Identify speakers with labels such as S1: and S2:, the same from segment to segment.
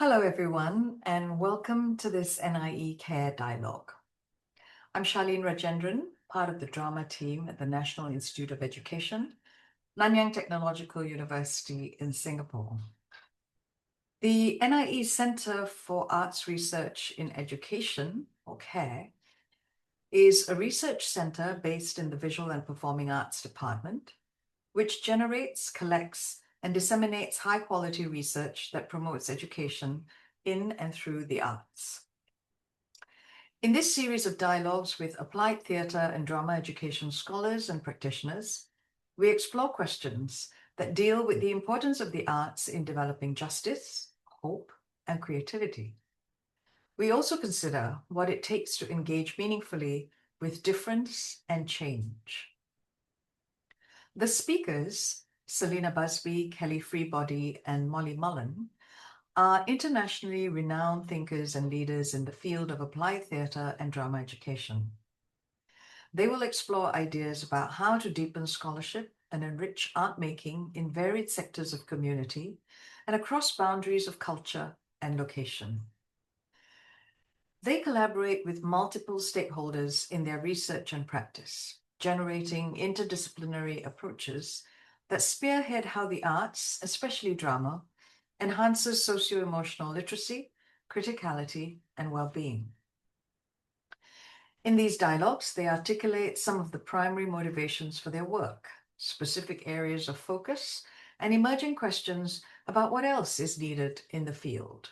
S1: Hello, everyone, and welcome to this NIE Care Dialogue. I'm Charlene Rajendran, part of the drama team at the National Institute of Education, Nanyang Technological University in Singapore. The NIE Centre for Arts Research in Education, or CARE, is a research centre based in the Visual and Performing Arts Department, which generates, collects, and disseminates high-quality research that promotes education in and through the arts. In this series of dialogues with applied theatre and drama education scholars and practitioners, we explore questions that deal with the importance of the arts in developing justice, hope, and creativity. We also consider what it takes to engage meaningfully with difference and change. The speakers, Selina Busby, Kelly Freebody, and Molly Mullen, are internationally renowned thinkers and leaders in the field of applied theatre and drama education. They will explore ideas about how to deepen scholarship and enrich art making in varied sectors of community and across boundaries of culture and location. They collaborate with multiple stakeholders in their research and practice, generating interdisciplinary approaches that spearhead how the arts, especially drama, enhances socio-emotional literacy, criticality, and well-being. In these dialogues, they articulate some of the primary motivations for their work, specific areas of focus, and emerging questions about what else is needed in the field.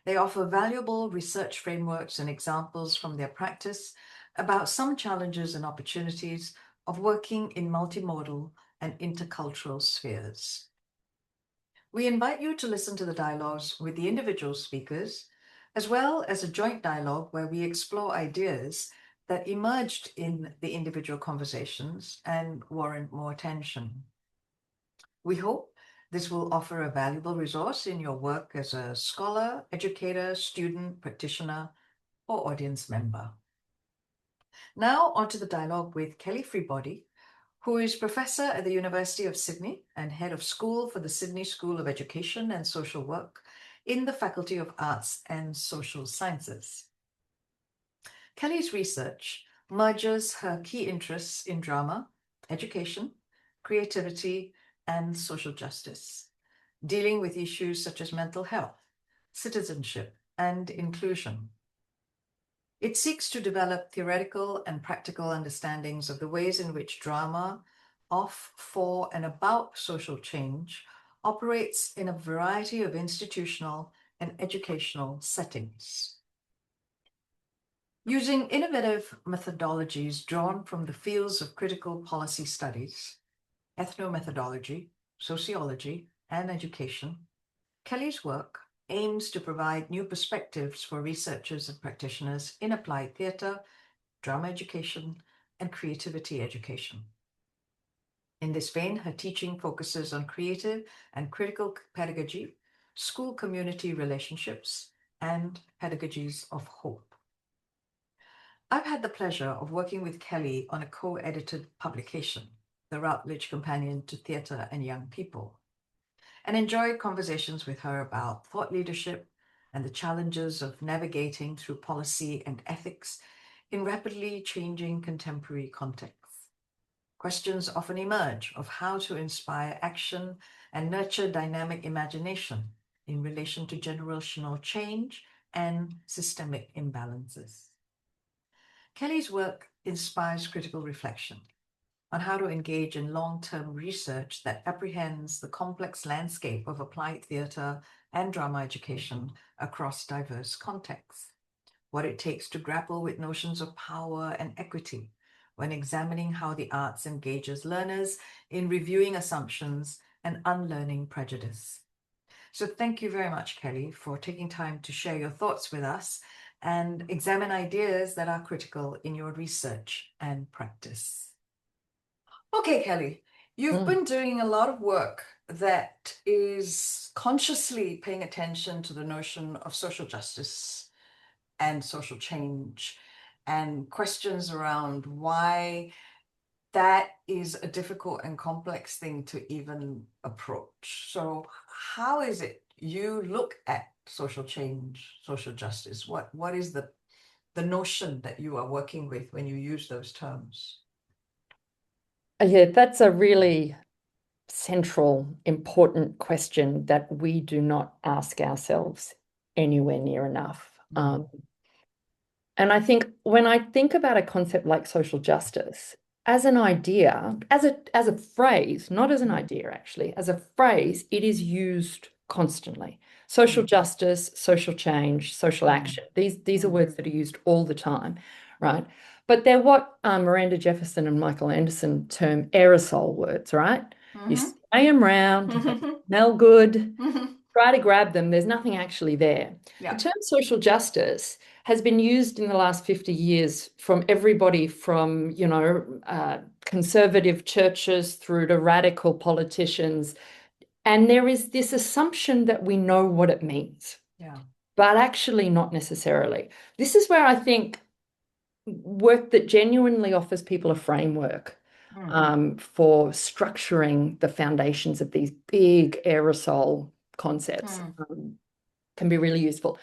S1: They offer valuable research frameworks and examples from their practice about some challenges and opportunities of working in multimodal and intercultural spheres. We invite you to listen to the dialogues with the individual speakers, as well as a joint dialogue where we explore ideas that emerged in the individual conversations and warrant more attention. We hope this will offer a valuable resource in your work as a scholar, educator, student, practitioner, or audience member. Now on to the dialogue with Kelly Freebody, who is professor at the University of Sydney and head of school for the Sydney School of Education and Social Work in the Faculty of Arts and Social Sciences. Kelly's research merges her key interests in drama, education, creativity, and social justice, dealing with issues such as mental health, citizenship, and inclusion. It seeks to develop theoretical and practical understandings of the ways in which drama, of, for, and about social change operates in a variety of institutional and educational settings. Using innovative methodologies drawn from the fields of critical policy studies, ethnomethodology, sociology, and education, Kelly's work aims to provide new perspectives for researchers and practitioners in applied theatre, drama education, and creativity education. In this vein, her teaching focuses on creative and critical pedagogy, school community relationships, and pedagogies of hope. I've had the pleasure of working with Kelly on a co-edited publication, The Routledge Companion to Theatre and Young People, and enjoyed conversations with her about thought leadership and the challenges of navigating through policy and ethics in rapidly changing contemporary contexts. Questions often emerge of how to inspire action and nurture dynamic imagination in relation to generational change and systemic imbalances. Kelly's work inspires critical reflection on how to engage in long-term research that apprehends the complex landscape of applied theatre and drama education across diverse contexts, what it takes to grapple with notions of power and equity when examining how the arts engages learners in reviewing assumptions and unlearning prejudice. So thank you very much, Kelly, for taking time to share your thoughts with us and examine ideas that are critical in your research and practice. Okay, Kelly, you've been doing a lot of work that is consciously paying attention to the notion of social justice and social change and questions around why that is a difficult and complex thing to even approach. So how is it you look at social change, social justice, what is the notion that you are working with when you use those terms?
S2: Yeah, that's a really central, important question that we do not ask ourselves anywhere near enough. And I think when I think about a concept like social justice, as an idea, as a phrase, not as an idea actually, as a phrase, it is used constantly. Social justice, social change, social action. These are words that are used all the time, right? But they're what Miranda Jefferson and Michael Anderson term aerosol words, right? You say them around, they smell good, try to grab them, there's nothing actually there.
S1: Yeah.
S2: The term social justice has been used in the last 50 years from everybody from, conservative churches through to radical politicians. And there is this assumption that we know what it means, but actually not necessarily. This is where I think work that genuinely offers people a framework for structuring the foundations of these big aerosol concepts can be really useful.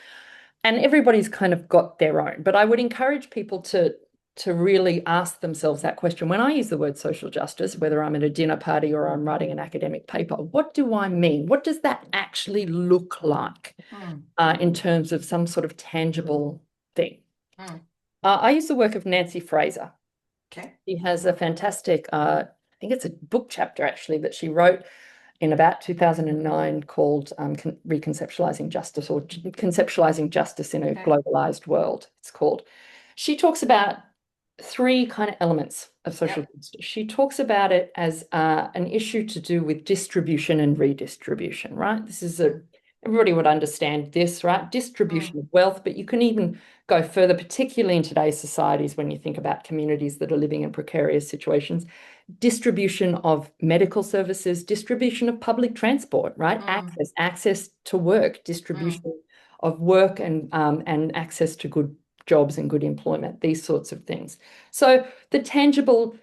S2: And everybody's kind of got their own, but I would encourage people to really ask themselves that question. When I use the word social justice, whether I'm at a dinner party or I'm writing an academic paper, what do I mean? What does that actually look like in terms of some sort of tangible thing? I use the work of Nancy Fraser.
S1: Okay.
S2: She has a fantastic, I think it's a book chapter actually that she wrote in about 2009 called Reconceptualizing Justice, or Conceptualizing Justice in a Globalized World, it's called. She talks about three kind of elements of social justice. She talks about it as an issue to do with distribution and redistribution, right? This is everybody would understand this, right? Distribution of wealth, but you can even go further, particularly in today's societies when you think about communities that are living in precarious situations. Distribution of medical services, distribution of public transport, right? Access to work, distribution of work and access to good jobs and good employment, these sorts of things. So the tangible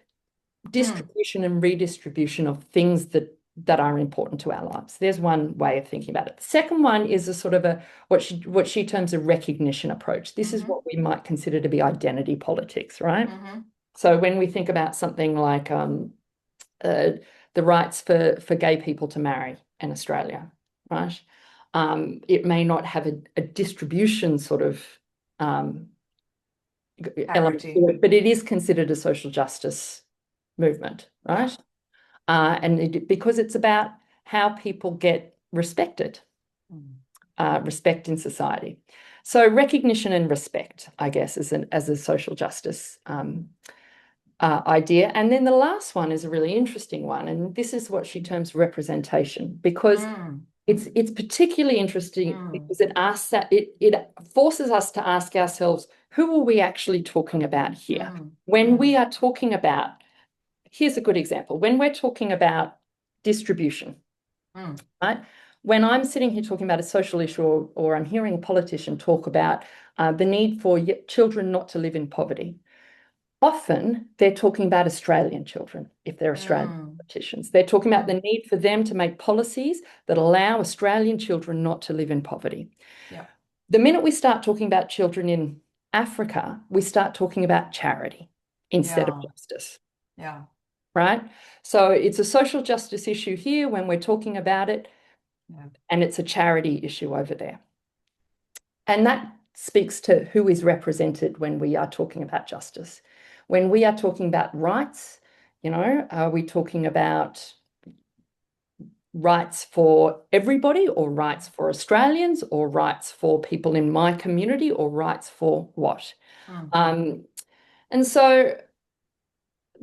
S2: distribution and redistribution of things that are important to our lives. There's one way of thinking about it. The second one is a sort of what she terms a recognition approach. This is what we might consider to be identity politics, right? So when we think about something like the rights for gay people to marry in Australia, right? It may not have a distribution sort of element to it, but it is considered a social justice movement, right? And because it's about how people get respected, respect in society. So recognition and respect, I guess, as a social justice idea. And then the last one is a really interesting one, and this is what she terms representation, because it's particularly interesting because it asks that it forces us to ask ourselves, who are we actually talking about here? When we are talking about, here's a good example, when we're talking about distribution, right? When I'm sitting here talking about a social issue, or I'm hearing a politician talk about the need for children not to live in poverty, often they're talking about Australian children, if they're Australian politicians. They're talking about the need for them to make policies that allow Australian children not to live in poverty. The minute we start talking about children in Africa, we start talking about charity instead of justice. Right? So it's a social justice issue here when we're talking about it, and it's a charity issue over there. And that speaks to who is represented when we are talking about justice. When we are talking about rights, are we talking about rights for everybody, or rights for Australians, or rights for people in my community, or rights for what? And so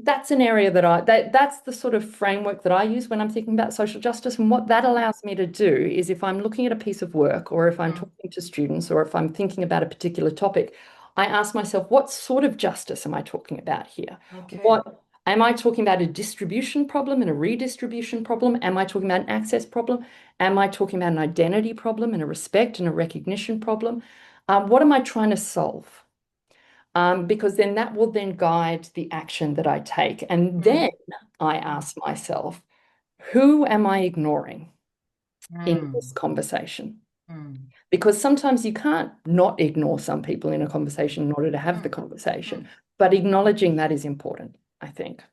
S2: that's an area that's the sort of framework that I use when I'm thinking about social justice. And what that allows me to do is, if I'm looking at a piece of work, or if I'm talking to students, or if I'm thinking about a particular topic, I ask myself, what sort of justice am I talking about here? What am I talking about? A distribution problem and a redistribution problem? Am I talking about an access problem? Am I talking about an identity problem and a respect and a recognition problem? What am I trying to solve? Because then that will then guide the action that I take. And then I ask myself, who am I ignoring? in this conversation.
S1: Mm.
S2: Because sometimes you can't not ignore some people in a conversation in order to have the conversation, but acknowledging that is important, I think.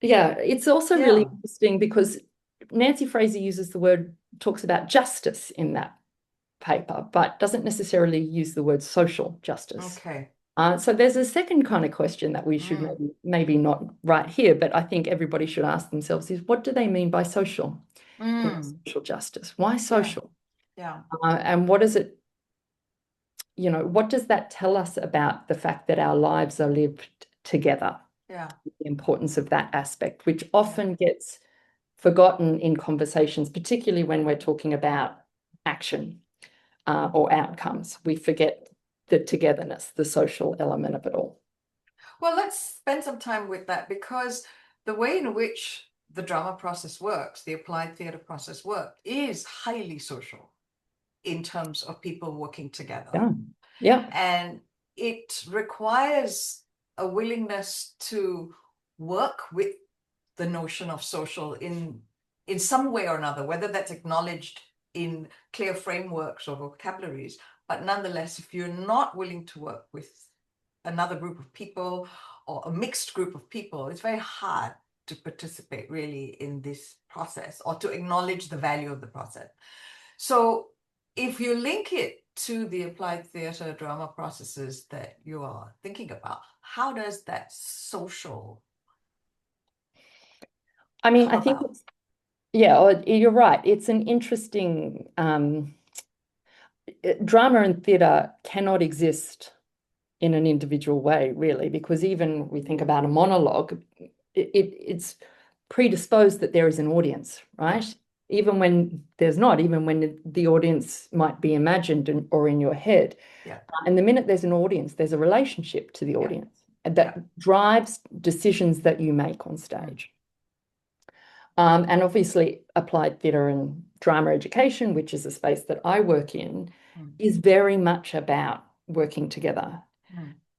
S2: Yeah, it's also really interesting because Nancy Fraser talks about justice in that paper, but doesn't necessarily use the word social justice.
S1: Okay.
S2: So there's a second kind of question that we should maybe not write here, but I think everybody should ask themselves is, what do they mean by social? Social justice. Why social?
S1: Yeah.
S2: And what does it, what does that tell us about the fact that our lives are lived together?
S1: Yeah.
S2: The importance of that aspect, which often gets forgotten in conversations, particularly when we're talking about action or outcomes. We forget the togetherness, the social element of it all.
S1: Well, let's spend some time with that, because the way in which the drama process works, the applied theatre process works, is highly social in terms of people working together.
S2: Yeah. Yeah.
S1: And it requires a willingness to work with the notion of social in some way or another, whether that's acknowledged in clear frameworks or vocabularies. But nonetheless, if you're not willing to work with another group of people or a mixed group of people, it's very hard to participate really in this process or to acknowledge the value of the process. So if you link it to the applied theatre drama processes that you are thinking about, how does that social
S2: I mean, I think it's, you're right. It's an interesting drama and theatre cannot exist in an individual way, really, because even we think about a monologue, it's predisposed that there is an audience, right? Even when there's not, even when the audience might be imagined or in your head.
S1: Yeah.
S2: And the minute there's an audience, there's a relationship to the audience that drives decisions that you make on stage. And obviously, applied theatre and drama education, which is a space that I work in, is very much about working together,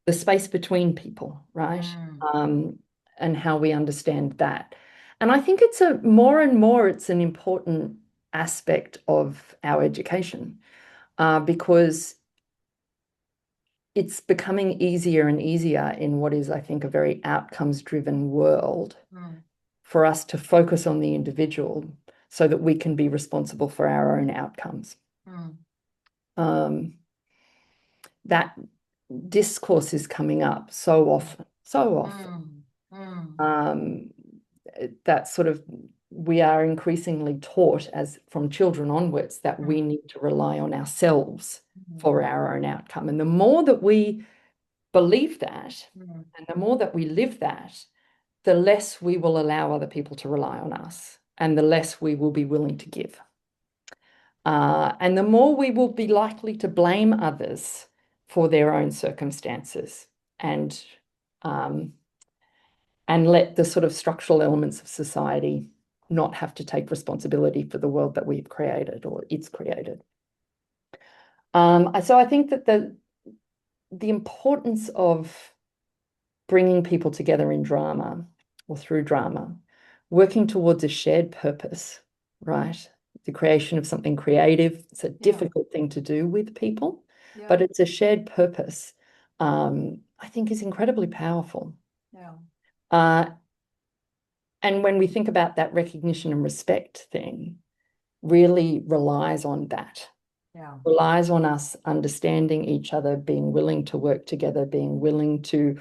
S2: the space between people, right? And how we understand that. And I think it's more and more, it's an important aspect of our education because it's becoming easier and easier in what is, I think, a very outcomes-driven world for us to focus on the individual so that we can be responsible for our own outcomes. That discourse is coming up so often. That sort of, we are increasingly taught as from children onwards that we need to rely on ourselves for our own outcome. And the more that we believe that, and the more that we live that, the less we will allow other people to rely on us, and the less we will be willing to give. And the more we will be likely to blame others for their own circumstances and let the sort of structural elements of society not have to take responsibility for the world that we've created or it's created. So I think that the importance of bringing people together in drama or through drama, working towards a shared purpose, right? The creation of something creative. It's a difficult thing to do with people, but it's a shared purpose, I think is incredibly powerful. And when we think about that recognition and respect thing, really relies on that. Relies on us understanding each other, being willing to work together, being willing to,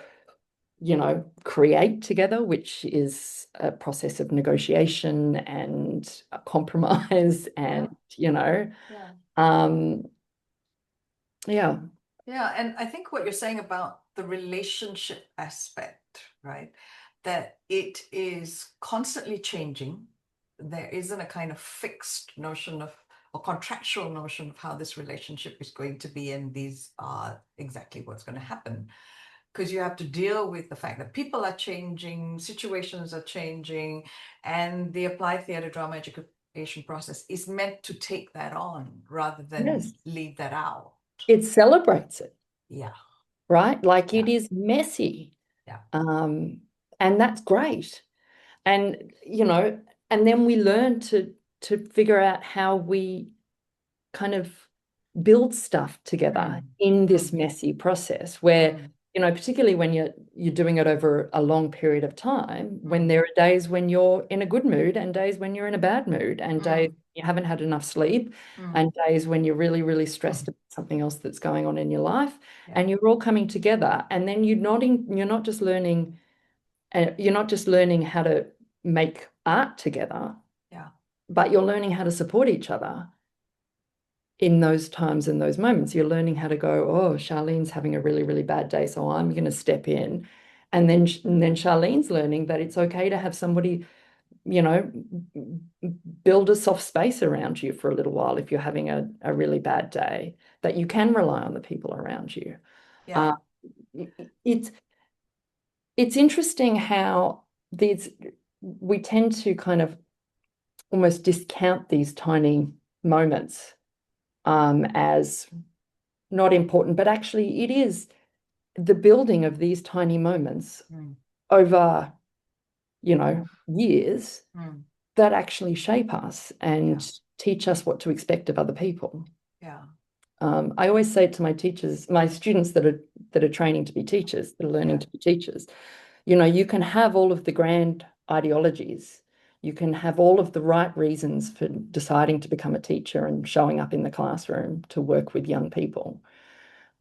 S2: create together, which is a process of negotiation and a compromise and,
S1: And I think what you're saying about the relationship aspect, right? That it is constantly changing. There isn't a kind of fixed notion of or contractual notion of how this relationship is going to be, and these are exactly what's going to happen. Because you have to deal with the fact that people are changing, situations are changing, and the applied theatre drama education process is meant to take that on rather than leave that out.
S2: It celebrates it.
S1: Yeah.
S2: Right? Like it is messy.
S1: Yeah.
S2: And that's great. And, and then we learn to figure out how we kind of build stuff together in this messy process where, particularly when you're doing it over a long period of time, when there are days when you're in a good mood and days when you're in a bad mood and days you haven't had enough sleep and days when you're really, really stressed about something else that's going on in your life, and you're all coming together, and then you're not just learning how to make art together, but you're learning how to support each other in those times and those moments. You're learning how to go, oh, Charlene's having a really, really bad day, so I'm going to step in. And then Charlene's learning that it's okay to have somebody, build a soft space around you for a little while if you're having a really bad day, that you can rely on the people around you.
S1: Yeah.
S2: It's interesting how we tend to kind of almost discount these tiny moments as not important, but actually it is the building of these tiny moments over, years that actually shape us and teach us what to expect of other people.
S1: Yeah.
S2: I always say to my students that are training to be teachers, that are learning to be teachers, you can have all of the grand ideologies. You can have all of the right reasons for deciding to become a teacher and showing up in the classroom to work with young people.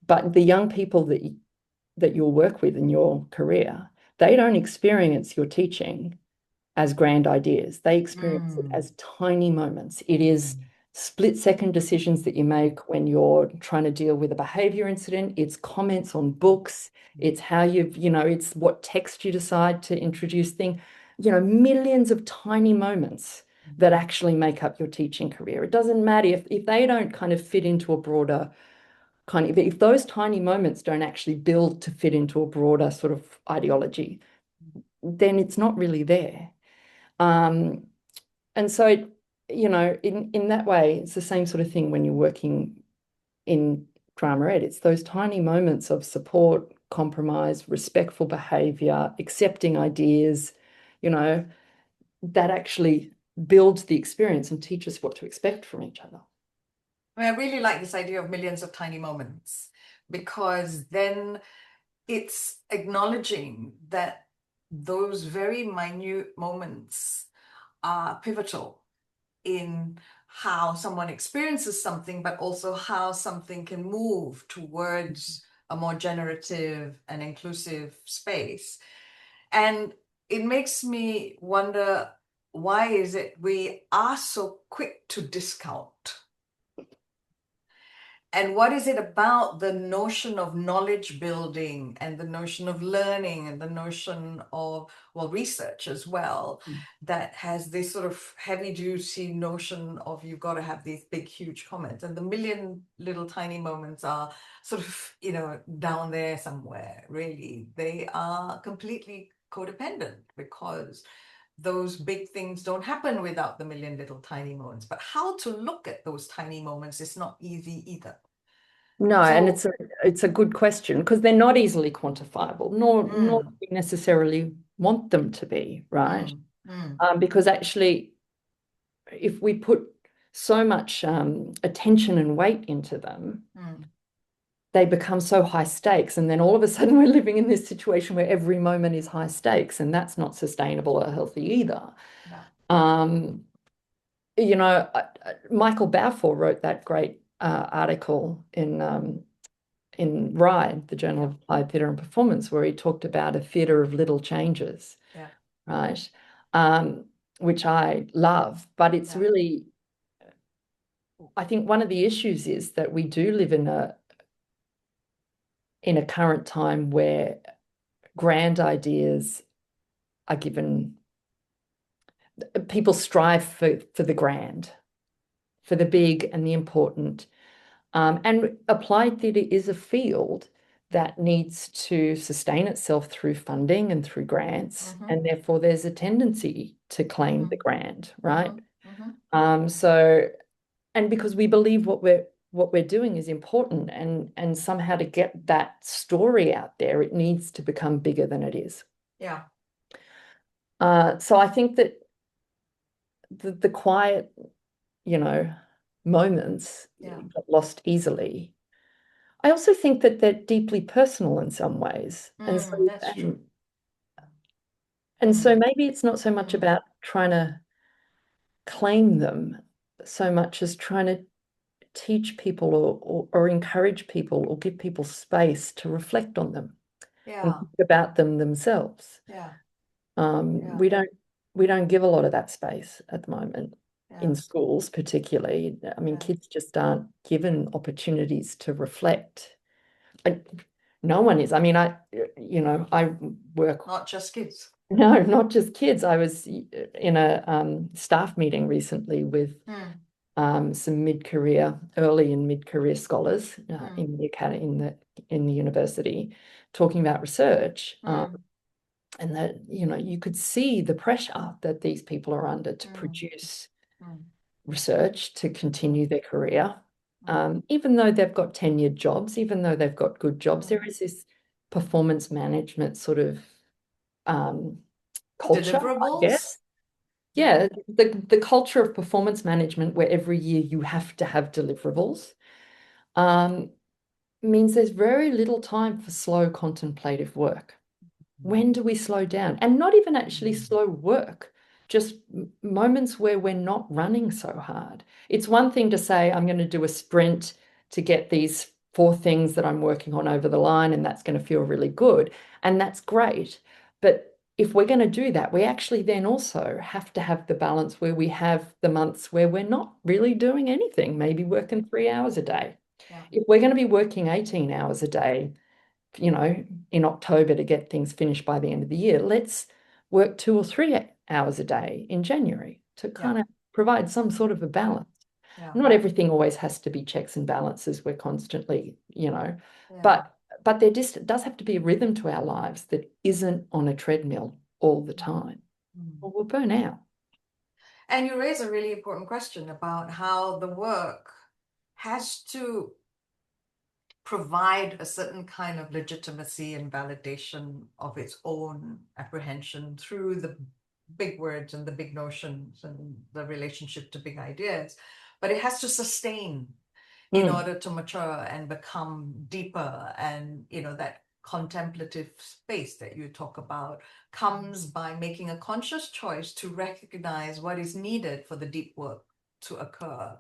S2: But the young people that you'll work with in your career, they don't experience your teaching as grand ideas. They experience it as tiny moments. It is split-second decisions that you make when you're trying to deal with a behavior incident. It's comments on books. It's how it's what text you decide to introduce things. Millions of tiny moments that actually make up your teaching career. It doesn't matter if they don't kind of fit into a broader if those tiny moments don't actually build to fit into a broader sort of ideology, then it's not really there. And so, in that way, it's the same sort of thing when you're working in drama ed. It's those tiny moments of support, compromise, respectful behavior, accepting ideas, that actually builds the experience and teach us what to expect from each other.
S1: I really like this idea of millions of tiny moments, because then it's acknowledging that those very minute moments are pivotal in how someone experiences something, but also how something can move towards a more generative and inclusive space. And it makes me wonder, why is it we are so quick to discount? And what is it about the notion of knowledge building and the notion of learning and the notion of, research as well, that has this sort of heavy duty notion of you've got to have these big, huge comments, and the million little tiny moments are sort of, down there somewhere, really. They are completely codependent, because those big things don't happen without the million little tiny moments. But how to look at those tiny moments is not easy either.
S2: No, and it's a good question, because they're not easily quantifiable, nor do we necessarily want them to be, right? Because actually, if we put so much attention and weight into them, they become so high stakes, and then all of a sudden we're living in this situation where every moment is high stakes, and that's not sustainable or healthy either. Michael Balfour wrote that great article in RIDE, the Journal of Applied Theatre and Performance, where he talked about a theatre of little changes, right? Which I love, but it's really, I think one of the issues is that we do live in a current time where grand ideas are given, people strive for the grand, for the big and the important. And applied theatre is a field that needs to sustain itself through funding and through grants, and therefore there's a tendency to claim the grand, right? So, and because we believe what we're doing is important, and somehow to get that story out there, it needs to become bigger than it is.
S1: Yeah.
S2: So I think that the quiet, moments get lost easily. I also think that they're deeply personal in some ways. And so,
S1: That's true.
S2: and so maybe it's not so much about trying to claim them so much as trying to teach people or encourage people or give people space to reflect on them and think about them themselves. We don't give a lot of that space at the moment in schools, particularly. I mean, kids just aren't given opportunities to reflect. No one is. I mean, I work.
S1: Not just kids.
S2: No, not just kids. I was in a staff meeting recently with some early and mid-career scholars in the academy, in the university, talking about research. And that, you could see the pressure that these people are under to produce research to continue their career. Even though they've got tenured jobs, even though they've got good jobs, there is this performance management sort of culture, I guess. Yeah, the culture of performance management where every year you have to have deliverables means there's very little time for slow contemplative work. When do we slow down? And not even actually slow work, just moments where we're not running so hard. It's one thing to say, I'm going to do a sprint to get these 4 things that I'm working on over the line, and that's going to feel really good. And that's great. But if we're going to do that, we actually then also have to have the balance where we have the months where we're not really doing anything, maybe working 3 hours a day. If we're going to be working 18 hours a day, in October to get things finished by the end of the year, let's work 2 or 3 hours a day in January to kind of provide some sort of a balance. Not everything always has to be checks and balances. We're constantly, but there just does have to be a rhythm to our lives that isn't on a treadmill all the time, or we'll burn out.
S1: And you raise a really important question about how the work has to provide a certain kind of legitimacy and validation of its own apprehension through the big words and the big notions and the relationship to big ideas, but it has to sustain in order to mature and become deeper. And that contemplative space that you talk about comes by making a conscious choice to recognize what is needed for the deep work to occur.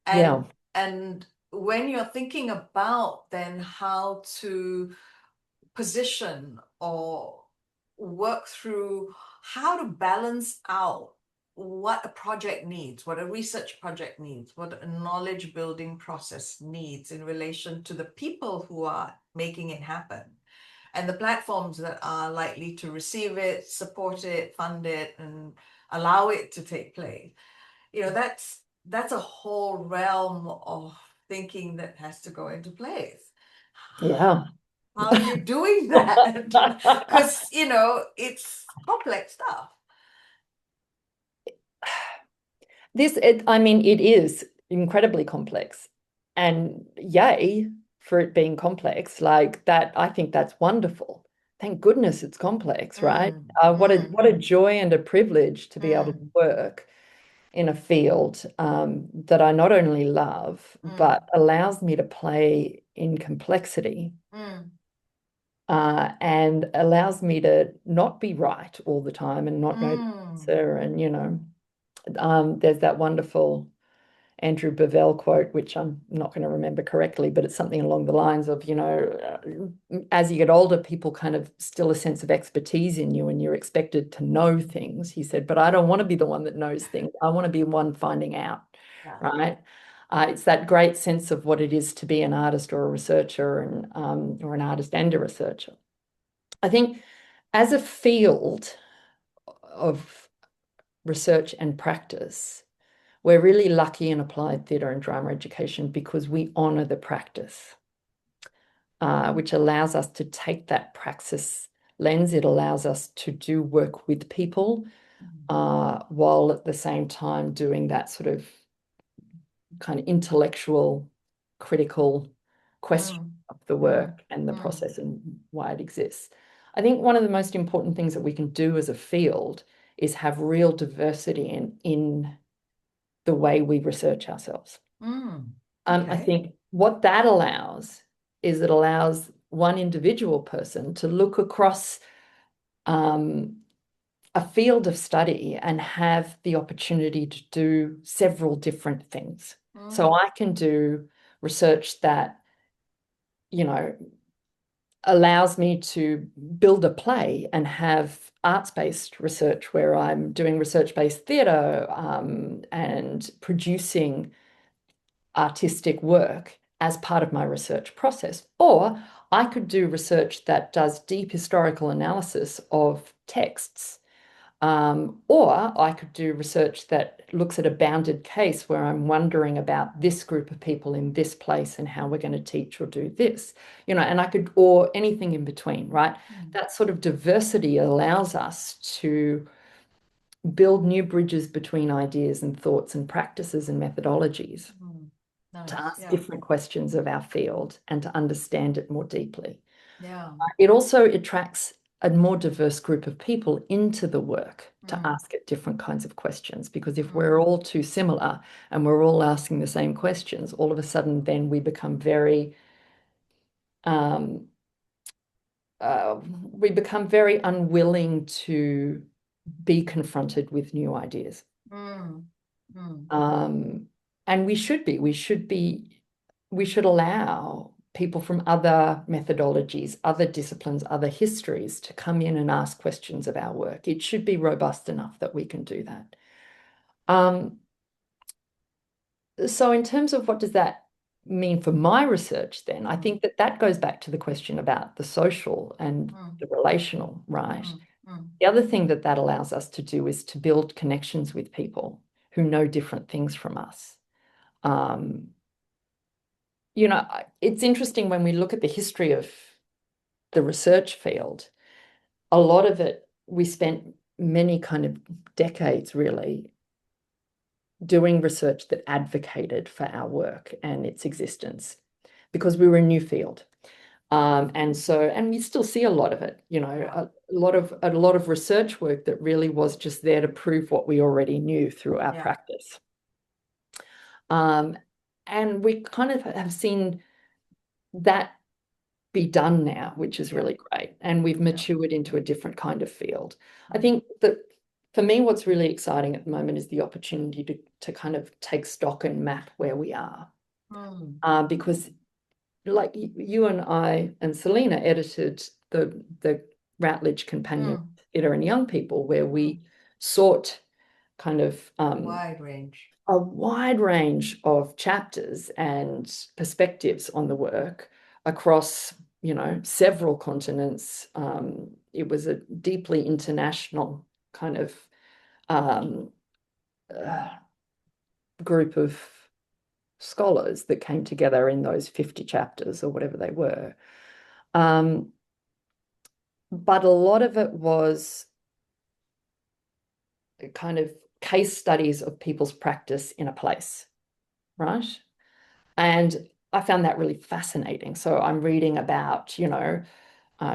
S1: And when you're thinking about then how to position or work through how to balance out what a project needs, what a research project needs, what a knowledge building process needs in relation to the people who are making it happen and the platforms that are likely to receive it, support it, fund it, and allow it to take place. That's a whole realm of thinking that has to go into place.
S2: Yeah.
S1: How are you doing that? Because, it's complex stuff.
S2: It is incredibly complex, and yay for it being complex. Like that, I think that's wonderful. Thank goodness it's complex, right? What a joy and a privilege to be able to work in a field that I not only love, but allows me to play in complexity. And allows me to not be right all the time and not know the answer. And there's that wonderful Andrew Bevell quote, which I'm not going to remember correctly, but it's something along the lines of, as you get older, people kind of still a sense of expertise in you and you're expected to know things. He said, but I don't want to be the one that knows things. I want to be one finding out, right? It's that great sense of what it is to be an artist or a researcher or an artist and a researcher. I think as a field of research and practice, we're really lucky in applied theatre and drama education because we honour the practice, which allows us to take that praxis lens. It allows us to do work with people while at the same time doing that sort of kind of intellectual, critical question of the work and the process and why it exists. I think one of the most important things that we can do as a field is have real diversity in the way we research ourselves. I think what that allows is it allows one individual person to look across a field of study and have the opportunity to do several different things. So I can do research that, you know, allows me to build a play and have arts-based research where I'm doing research-based theatre and producing artistic work as part of my research process. Or I could do research that does deep historical analysis of texts. Or I could do research that looks at a bounded case where I'm wondering about this group of people in this place and how we're going to teach or do this, you know, and I could, or anything in between, right? That sort of diversity allows us to build new bridges between ideas and thoughts and practices and methodologies to ask different questions of our field and to understand it more deeply. It also attracts a more diverse group of people into the work to ask it different kinds of questions, because if we're all too similar and we're all asking the same questions, all of a sudden then we become very unwilling to be confronted with new ideas. And we should allow people from other methodologies, other disciplines, other histories to come in and ask questions of our work. It should be robust enough that we can do that. So in terms of what does that mean for my research then, I think that goes back to the question about the social and the relational, right? The other thing that allows us to do is to build connections with people who know different things from us. You know, it's interesting when we look at the history of the research field, a lot of it, we spent many kind of decades really doing research that advocated for our work and its existence because we were a new field. And we still see a lot of it, you know, a lot of research work that really was just there to prove what we already knew through our practice. And we kind of have seen that be done now, which is really great. And we've matured into a different kind of field. I think that for me, what's really exciting at the moment is the opportunity to kind of take stock and map where we are. Because like you and I and Selina edited the Routledge Companion Theatre and Young People, where we sought kind of a wide range of chapters and perspectives on the work across, you know, several continents. It was a deeply international kind of group of scholars that came together in those 50 chapters or whatever they were. But a lot of it was kind of case studies of people's practice in a place, right? And I found that really fascinating. So I'm reading about, you know,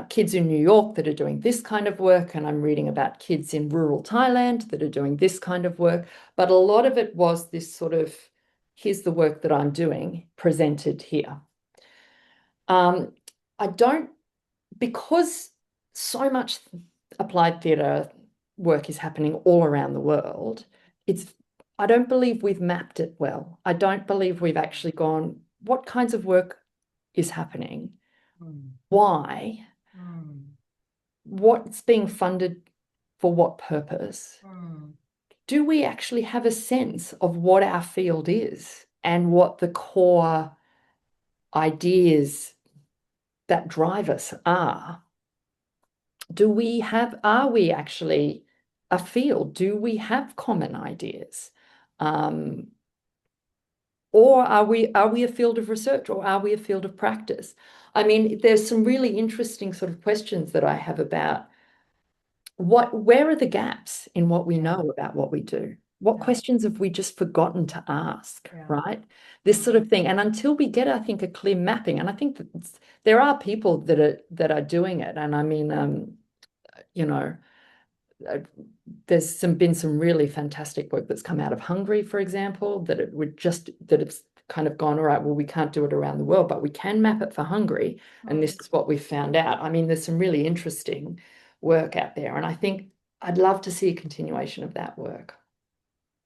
S2: kids in New York that are doing this kind of work, and I'm reading about kids in rural Thailand that are doing this kind of work. But a lot of it was this sort of, here's the work that I'm doing presented here. Because so much applied theatre work is happening all around the world, I don't believe we've mapped it well. I don't believe we've actually gone, what kinds of work is happening? Why? What's being funded for what purpose? Do we actually have a sense of what our field is and what the core ideas that drive us are? Are we actually a field? Do we have common ideas? Or are we a field of research, or are we a field of practice? I mean, there's some really interesting sort of questions that I have about where are the gaps in what we know about what we do? What questions have we just forgotten to ask, right? This sort of thing. And until we get, I think, a clear mapping, and I think that there are people that are doing it. And I mean, you know, there's been some really fantastic work that's come out of Hungary, for example, that it's kind of gone, all right, well, we can't do it around the world, but we can map it for Hungary. And this is what we've found out. I mean, there's some really interesting work out there. And I think I'd love to see a continuation of that work.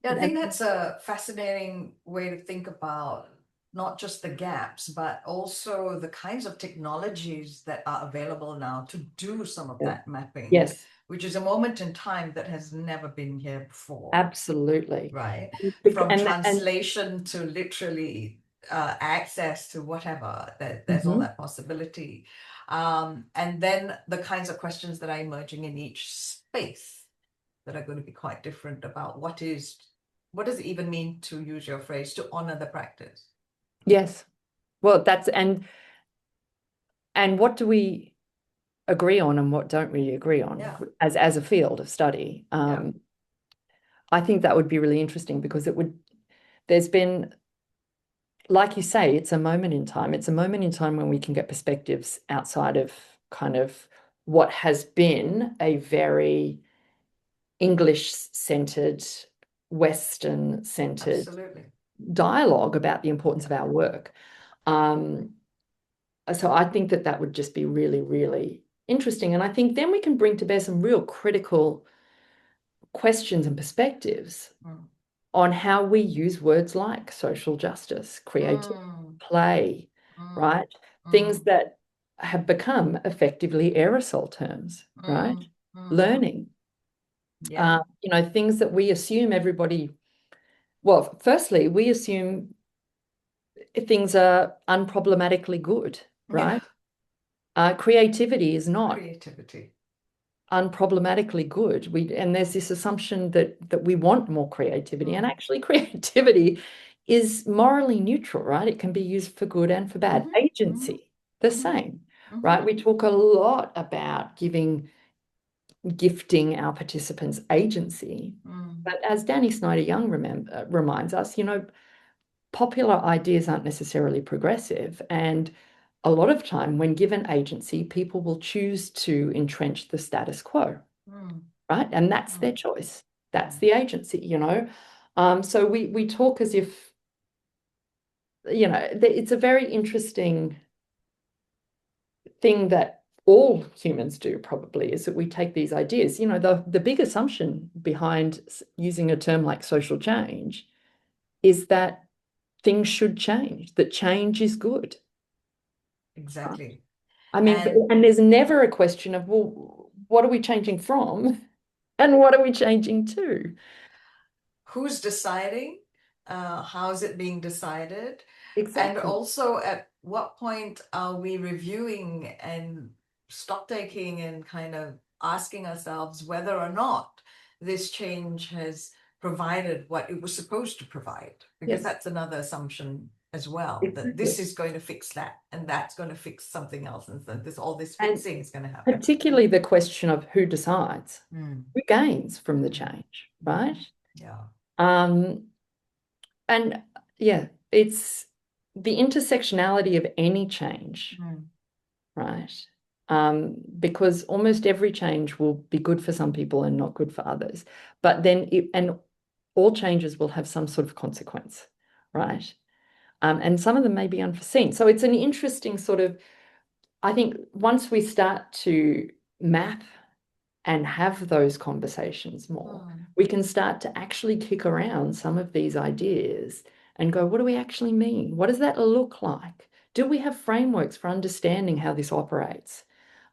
S1: Yeah, I think that's a fascinating way to think about not just the gaps, but also the kinds of technologies that are available now to do some of that mapping.
S2: Yes.
S1: Which is a moment in time that has never been here before.
S2: Absolutely.
S1: Right. From translation to literally access to whatever, there's all that possibility. And then the kinds of questions that are emerging in each space that are going to be quite different about what does it even mean, to use your phrase, to honor the practice?
S2: Yes. Well, and what do we agree on and what don't we agree on as a field of study? I think that would be really interesting because there's been, like you say, it's a moment in time. It's a moment in time when we can get perspectives outside of kind of what has been a very English-centered, Western-centered dialogue about the importance of our work. So I think that would just be really, really interesting. And I think then we can bring to bear some real critical questions and perspectives on how we use words like social justice, creative play, right? Things that have become effectively aerosol terms, right? Learning. Things that we assume everybody, well, firstly, we assume things are unproblematically good, right? Creativity is not unproblematically good. And there's this assumption that we want more creativity, and actually creativity is morally neutral, right? It can be used for good and for bad. Agency, the same, right? We talk a lot about gifting our participants agency, but as Danny Snyder-Young reminds us, popular ideas aren't necessarily progressive, and a lot of time when given agency, people will choose to entrench the status quo, right? And that's their choice. That's the agency, So we talk as if, it's a very interesting thing that all humans do probably, is that we take these ideas. The big assumption behind using a term like social change is that things should change, that change is good.
S1: Exactly.
S2: I mean, and there's never a question of, well, what are we changing from and what are we changing to?
S1: Who's deciding? How is it being decided?
S2: Exactly.
S1: And also, at what point are we reviewing and stock taking and kind of asking ourselves whether or not this change has provided what it was supposed to provide? Because that's another assumption as well, that this is going to fix that and that's going to fix something else, and so all this fixing is going to happen.
S2: Particularly the question of who decides, who gains from the change, right? And it's the intersectionality of any change, right? Because almost every change will be good for some people and not good for others. But then all changes will have some sort of consequence, right? And some of them may be unforeseen. So it's an interesting sort of, I think once we start to map and have those conversations more, we can start to actually kick around some of these ideas and go, what do we actually mean? What does that look like? Do we have frameworks for understanding how this operates?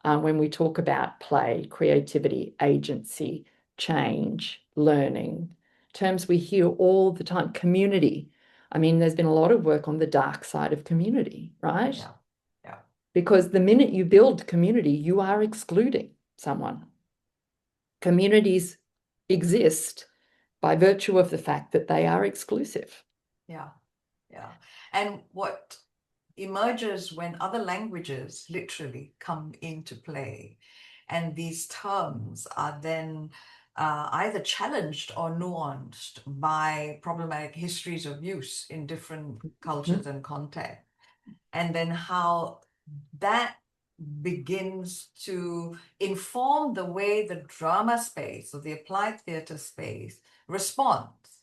S2: When we talk about play, creativity, agency, change, learning, terms we hear all the time, community. I mean, there's been a lot of work on the dark side of community, right? Yeah. Because the minute you build community, you are excluding someone. Communities exist by virtue of the fact that they are exclusive. Yeah. And what emerges when other languages literally come into play, and these terms are then either challenged or nuanced by problematic histories of use in different cultures and contexts, and then how that
S1: begins to inform the way the drama space or the applied theatre space responds,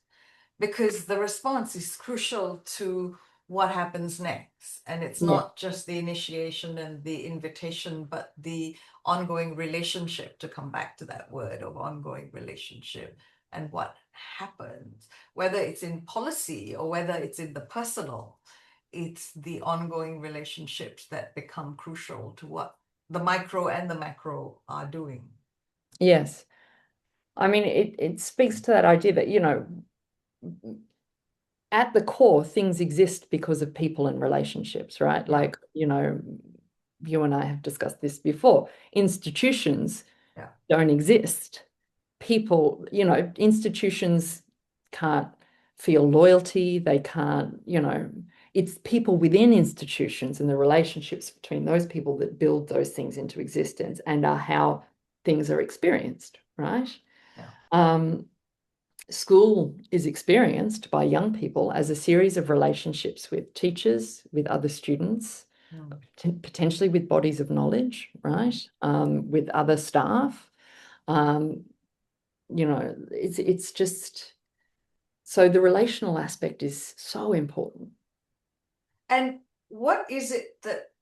S1: because the response is crucial to what happens next. And it's
S2: Yeah.
S1: not just the initiation and the invitation, but the ongoing relationship, to come back to that word of ongoing relationship, and what happens, whether it's in policy or whether it's in the personal. It's the ongoing relationships that become crucial to what the micro and the macro are doing.
S2: Yes. I mean, it speaks to that idea that, at the core, things exist because of people and relationships, right?
S1: Yeah.
S2: Like, you and I have discussed this before. Institutions
S1: Yeah.
S2: don't exist. People, institutions can't feel loyalty. They can't, it's people within institutions and the relationships between those people that build those things into existence and are how things are experienced, right?
S1: Yeah.
S2: School is experienced by young people as a series of relationships with teachers, with other students, potentially with bodies of knowledge, right? With other staff. It's just, so the relational aspect is so important.
S1: And what is it that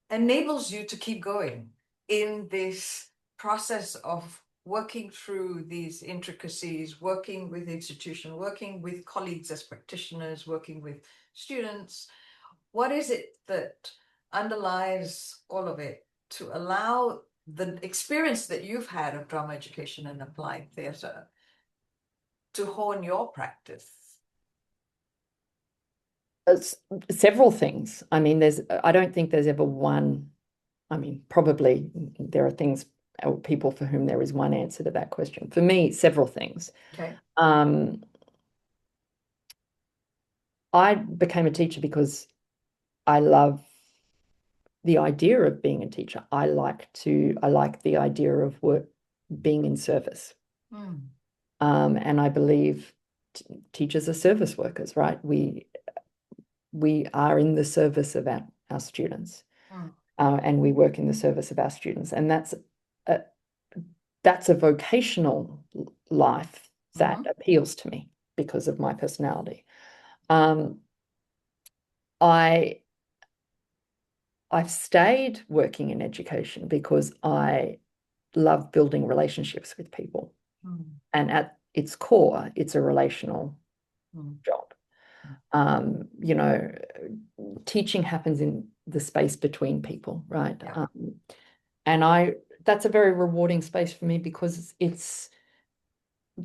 S1: enables you to keep going in this process of working through these intricacies, working with institution, working with colleagues as practitioners, working with students? What is it that underlies all of it to allow the experience that you've had of drama education and applied theatre to hone your practice?
S2: Several things. I mean, I don't think there's ever one. I mean, probably there are things, people for whom there is one answer to that question. For me, several things.
S1: Okay.
S2: I became a teacher because I love the idea of being a teacher. I like the idea of work being in service. And I believe teachers are service workers, right? We are in the service of our students. And we work in the service of our students. And that's a vocational life that appeals to me because of my personality. I've stayed working in education because I love building relationships with people. And at its core, it's a relational job. Teaching happens in the space between people, right?
S1: Yeah.
S2: And that's a very rewarding space for me because it's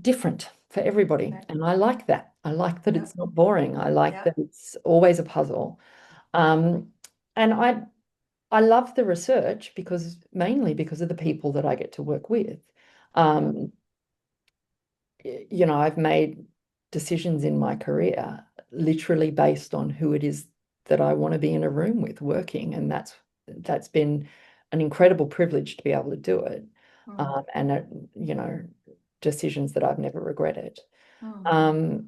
S2: different for everybody.
S1: Okay.
S2: And I like that. I like that
S1: Yeah.
S2: it's not boring. I like
S1: Yeah.
S2: that it's always a puzzle. And I love the research mainly because of the people that I get to work with. I've made decisions in my career literally based on who it is that I want to be in a room with working, and that's been an incredible privilege to be able to do it. And decisions that I've never regretted. I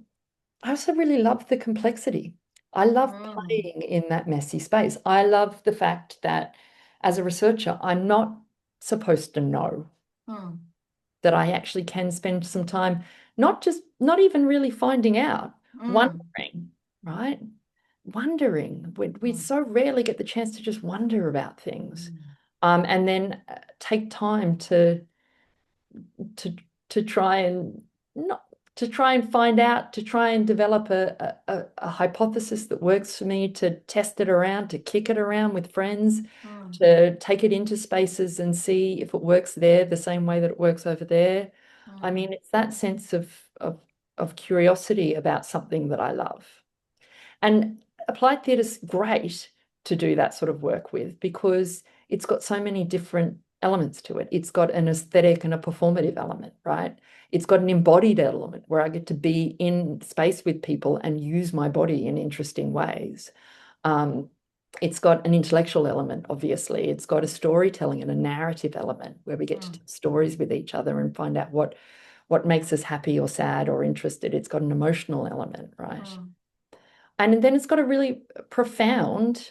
S2: also really love the complexity. I love playing in that messy space. I love the fact that as a researcher, I'm not supposed to know. That I actually can spend some time not even really finding out, wondering, right? Wondering. We so rarely get the chance to just wonder about things. And then take time to try and not to try and find out, to try and develop a hypothesis that works for me, to test it around, to kick it around with friends, to take it into spaces and see if it works there the same way that it works over there. I mean, it's that sense of curiosity about something that I love. And applied theatre's great to do that sort of work with because it's got so many different elements to it. It's got an aesthetic and a performative element, right? It's got an embodied element where I get to be in space with people and use my body in interesting ways. It's got an intellectual element, obviously. It's got a storytelling and a narrative element where we get to tell stories with each other and find out what makes us happy or sad or interested. It's got an emotional element, right? And then it's got a really profound,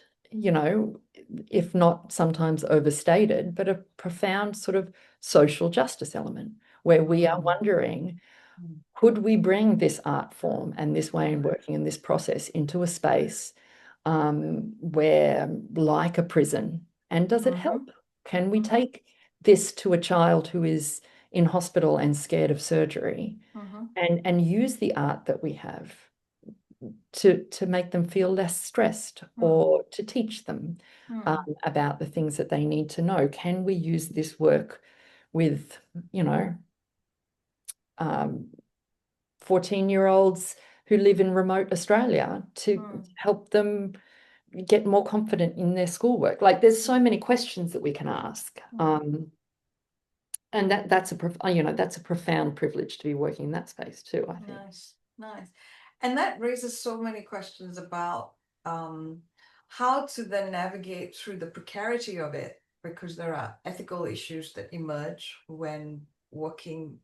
S2: if not sometimes overstated, but a profound sort of social justice element where we are wondering, could we bring this art form and this way in working in this process into a space where, like a prison, and does it help? Can we take this to a child who is in hospital and scared of surgery and use the art that we have to make them feel less stressed or to teach them about the things that they need to know? Can we use this work with, 14-year-olds who live in remote Australia to help them get more confident in their schoolwork? Like, there's so many questions that we can ask. And that's a profound privilege to be working in that space too, I think.
S1: Nice. And that raises so many questions about how to then navigate through the precarity of it, because there are ethical issues that emerge when working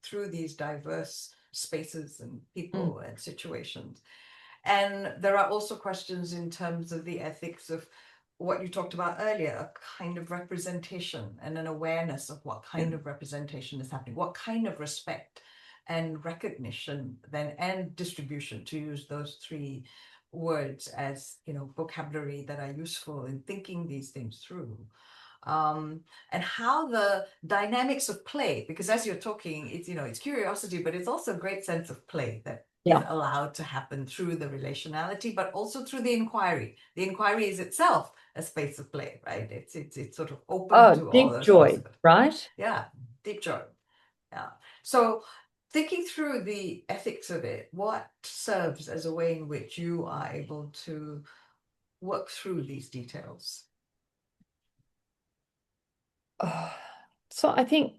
S1: through these diverse spaces and people and situations. And there are also questions in terms of the ethics of what you talked about earlier, a kind of representation and an awareness of what kind of representation is happening, what kind of respect and recognition then and distribution, to use those three words as vocabulary that are useful in thinking these things through. And how the dynamics of play, because as you're talking, it's curiosity, but it's also a great sense of play that is allowed to happen through the relationality, but also through the inquiry. The inquiry is itself a space of play, right? It's sort of open to all
S2: deep
S1: those
S2: joy, right?
S1: Yeah, deep joy. Yeah. So thinking through the ethics of it, what serves as a way in which you are able to work through these details?
S2: So I think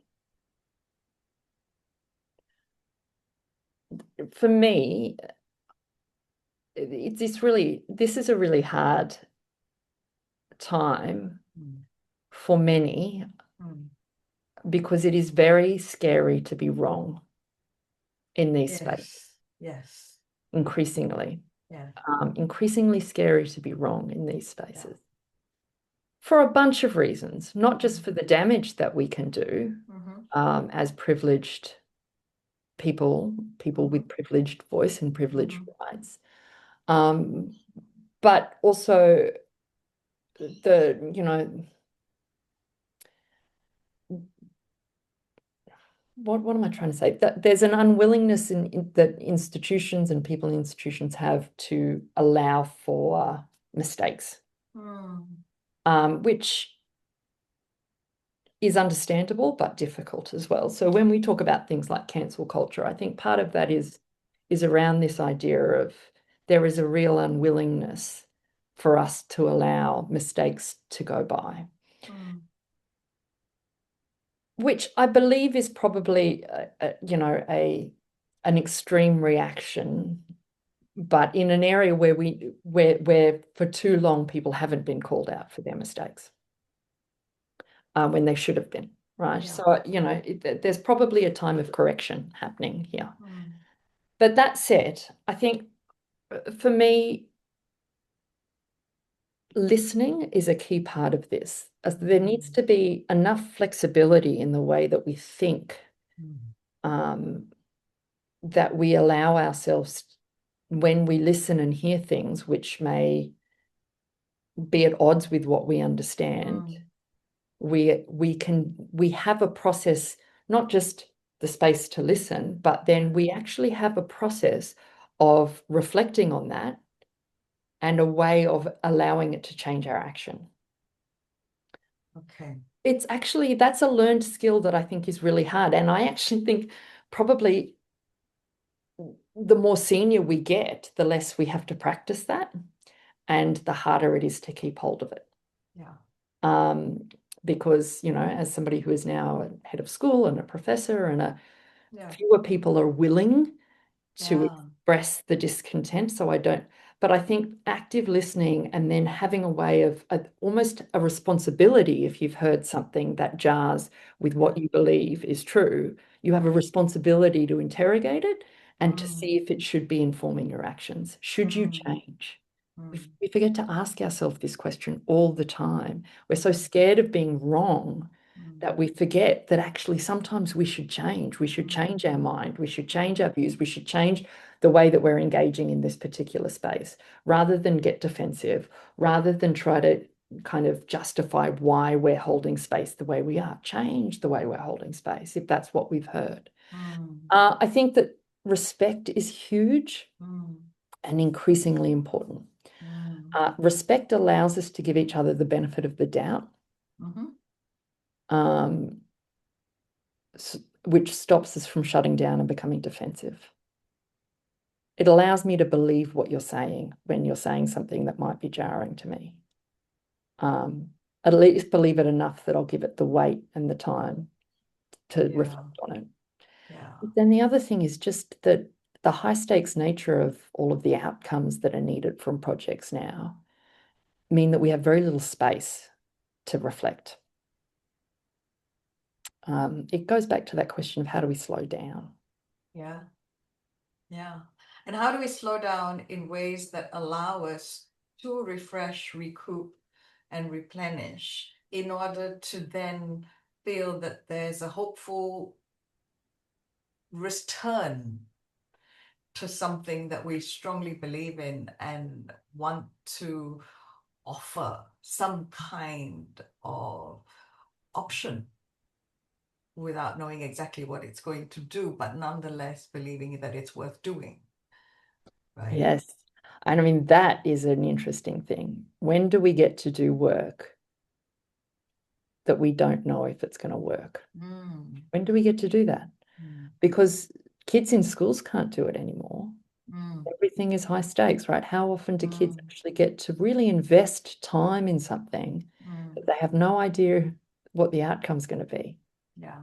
S2: for me, this is a really hard time for many because it is very scary to be wrong in these spaces.
S1: Yes.
S2: Increasingly.
S1: Yeah.
S2: Increasingly scary to be wrong in these spaces. For a bunch of reasons, not just for the damage that we can do as privileged people with privileged voice and privileged rights, but also what am I trying to say? That there's an unwillingness that institutions and people in institutions have to allow for mistakes, which is understandable but difficult as well. So when we talk about things like cancel culture, I think part of that is around this idea of there is a real unwillingness for us to allow mistakes to go by, which I believe is probably an extreme reaction, but in an area where for too long people haven't been called out for their mistakes when they should have been, right? So there's probably a time of correction happening here. But that said, I think for me, listening is a key part of this. As there needs to be enough flexibility in the way that we think, that we allow ourselves, when we listen and hear things which may be at odds with what we understand, we have a process, not just the space to listen, but then we actually have a process of reflecting on that and a way of allowing it to change our action.
S1: Okay.
S2: That's a learned skill that I think is really hard. And I actually think probably the more senior we get, the less we have to practice that and the harder it is to keep hold of it. Because, as somebody who is now a head of school and a professor and fewer people are willing to express the discontent. But I think active listening and then having a way of almost a responsibility, if you've heard something that jars with what you believe is true, you have a responsibility to interrogate it and to see if it should be informing your actions. Should you change? We forget to ask ourselves this question all the time. We're so scared of being wrong that we forget that actually sometimes we should change. We should change our mind. We should change our views. We should change the way that we're engaging in this particular space rather than get defensive, rather than try to kind of justify why we're holding space the way we are. Change the way we're holding space if that's what we've heard. I think that respect is huge and increasingly important. Respect allows us to give each other the benefit of the doubt, which stops us from shutting down and becoming defensive. It allows me to believe what you're saying when you're saying something that might be jarring to me. At least believe it enough that I'll give it the weight and the time to reflect on it. But then the other thing is just that the high stakes nature of all of the outcomes that are needed from projects now mean that we have very little space to reflect. It goes back to that question of how do we slow down?
S1: Yeah. And how do we slow down in ways that allow us to refresh, recoup, and replenish in order to then feel that there's a hopeful return to something that we strongly believe in and want to offer some kind of option without knowing exactly what it's going to do, but nonetheless believing that it's worth doing. Right?
S2: Yes. And I mean, that is an interesting thing. When do we get to do work that we don't know if it's going to work? When do we get to do that? Because kids in schools can't do it anymore. Everything is high stakes, right? How often do kids actually get to really invest time in something that they have no idea what the outcome's going to be?
S1: Yeah.